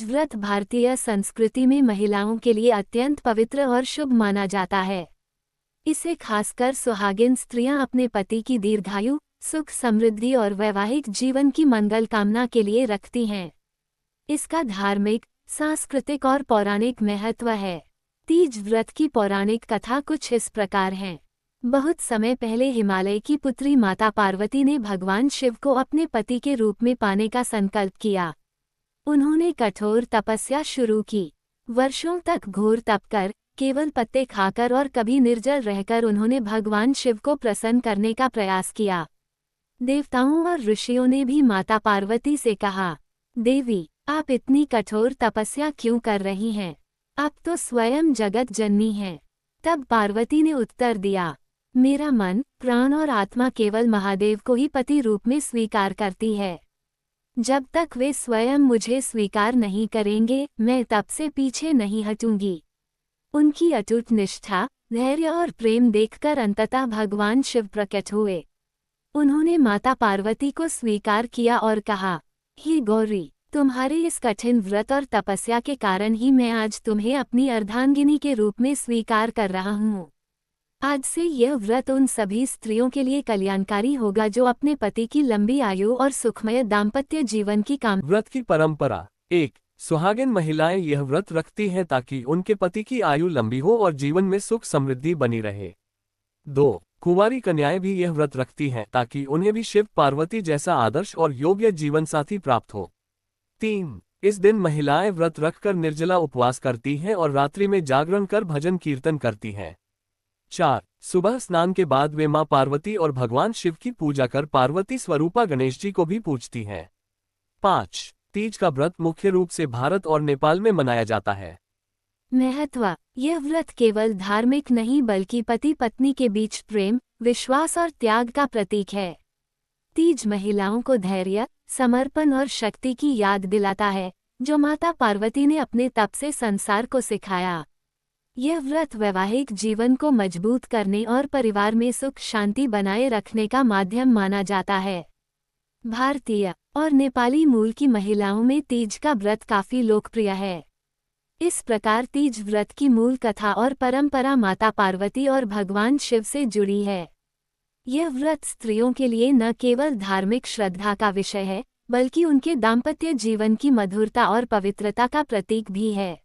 तीज व्रत भारतीय संस्कृति में महिलाओं के लिए अत्यंत पवित्र और शुभ माना जाता है। इसे खासकर सुहागिन स्त्रियां अपने पति की दीर्घायु, सुख समृद्धि और वैवाहिक जीवन की मंगल कामना के लिए रखती हैं। इसका धार्मिक, सांस्कृतिक और पौराणिक महत्व है। तीज व्रत की पौराणिक कथा कुछ इस प्रकार है। बहुत समय पहले हिमालय की पुत्री माता पार्वती ने भगवान शिव को अपने पति के रूप में पाने का संकल्प किया। उन्होंने कठोर तपस्या शुरू की। वर्षों तक घोर तप कर, केवल पत्ते खाकर और कभी निर्जल रहकर उन्होंने भगवान शिव को प्रसन्न करने का प्रयास किया। देवताओं और ऋषियों ने भी माता पार्वती से कहा, देवी, आप इतनी कठोर तपस्या क्यों कर रही हैं? आप तो स्वयं जगत जननी हैं। तब पार्वती ने उत्तर दिया, मेरा मन, प्राण और आत्मा केवल महादेव को ही पति रूप में स्वीकार करती है। जब तक वे स्वयं मुझे स्वीकार नहीं करेंगे, मैं तब से पीछे नहीं हटूंगी। उनकी अटूट निष्ठा, धैर्य और प्रेम देखकर अंततः भगवान शिव प्रकट हुए। उन्होंने माता पार्वती को स्वीकार किया और कहा, हे गौरी, तुम्हारे इस कठिन व्रत और तपस्या के कारण ही मैं आज तुम्हें अपनी अर्धांगिनी के रूप में स्वीकार कर रहा हूँ। आज से यह व्रत उन सभी स्त्रियों के लिए कल्याणकारी होगा जो अपने पति की लंबी आयु और सुखमय दाम्पत्य जीवन की कामना। व्रत की परंपरा। 1. सुहागिन महिलाएं यह व्रत रखती हैं ताकि उनके पति की आयु लंबी हो और जीवन में सुख समृद्धि बनी रहे। 2. कुंवारी कन्याएं भी यह व्रत रखती हैं ताकि उन्हें भी शिव पार्वती जैसा आदर्श और योग्य जीवन साथी प्राप्त हो। 3. इस दिन महिलाएं व्रत रखकर निर्जला उपवास करती हैं और रात्रि में जागरण कर भजन कीर्तन करती हैं। 4. सुबह स्नान के बाद वे मां पार्वती और भगवान शिव की पूजा कर पार्वती स्वरूपा गणेश जी को भी पूजती हैं। 5. तीज का व्रत मुख्य रूप से भारत और नेपाल में मनाया जाता है। महत्व। यह व्रत केवल धार्मिक नहीं बल्कि पति पत्नी के बीच प्रेम, विश्वास और त्याग का प्रतीक है। तीज महिलाओं को धैर्य, समर्पण और शक्ति की याद दिलाता है, जो माता पार्वती ने अपने तप से संसार को सिखाया। यह व्रत वैवाहिक जीवन को मजबूत करने और परिवार में सुख शांति बनाए रखने का माध्यम माना जाता है। भारतीय और नेपाली मूल की महिलाओं में तीज का व्रत काफी लोकप्रिय है। इस प्रकार तीज व्रत की मूल कथा और परंपरा माता पार्वती और भगवान शिव से जुड़ी है। यह व्रत स्त्रियों के लिए न केवल धार्मिक श्रद्धा का विषय है, बल्कि उनके दाम्पत्य जीवन की मधुरता और पवित्रता का प्रतीक भी है।